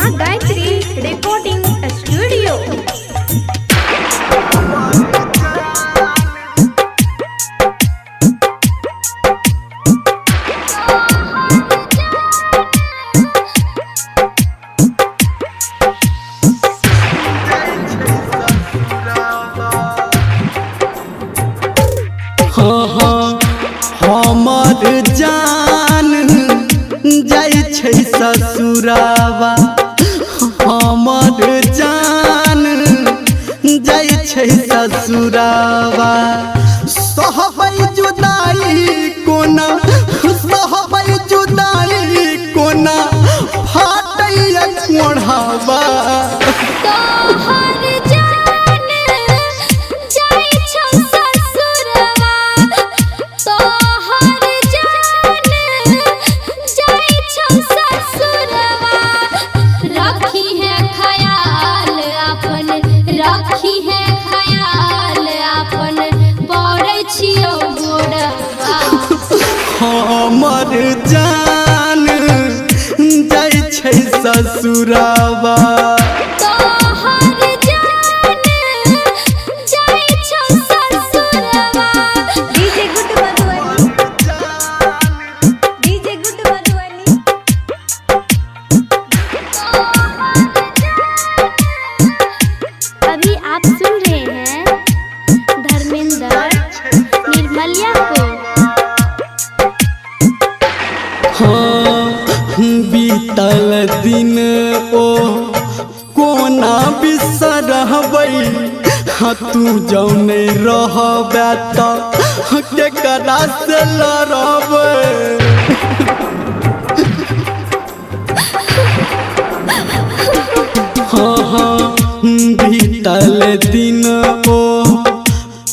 माँ Gayatri recording studio. हमर जान जाइ छै ससुरावा, हमर जान जाइ छै ससुरावा। सहबै जुदाई कोना, सहबै जुदाई कोना, फाटैया कोढ़ावा। हमर जान जाइ छै ससुरावा। अभी आप सुन रहे हैं धर्मेंद्र निर्मलिया को। बीतल दिन ओ कोना बिसरबै, तू जौ नहीं रहबे त केकरा से लड़बै। बीतल दिन ओ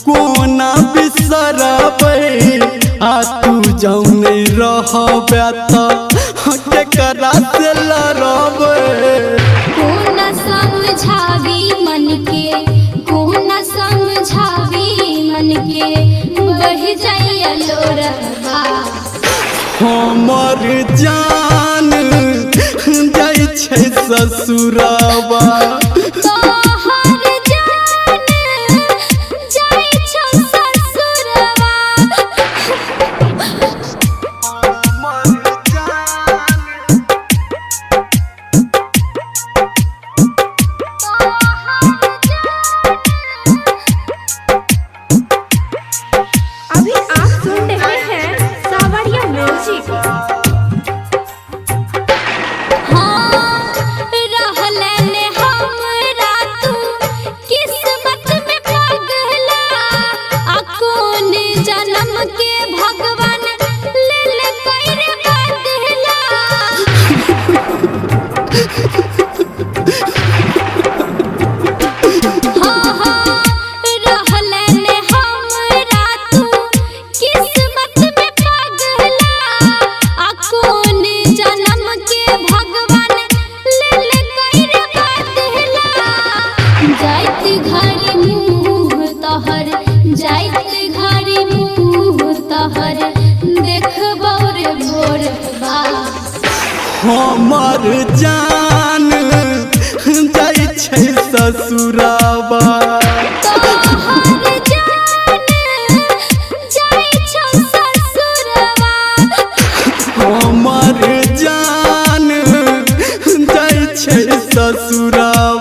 कोना बिसरबै, तू जौ नहीं रहबे त केकरा से लड़बै। कोना समझावी मन के, कोना समझावी मन के, बह जाइया लोरवा। हमर जान जाइ छै ससुरावा। अभी आप सुन रहे हैं सावरिया म्यूजिक। जन्म के भगवान लेल कैर बदला। रहले हमरा तू किस्मत में पगला, आ कौन जन्म के भगवान लेल कैर बदला। जाइत घर मुँह तोहर, जाइत घर तोहर देखबौ रे भोरबा। हमर जान जाइ छै ससुरावा। हमर जान जाइ छै ससुरावा। हमर जान जाइ छै ससुरावा।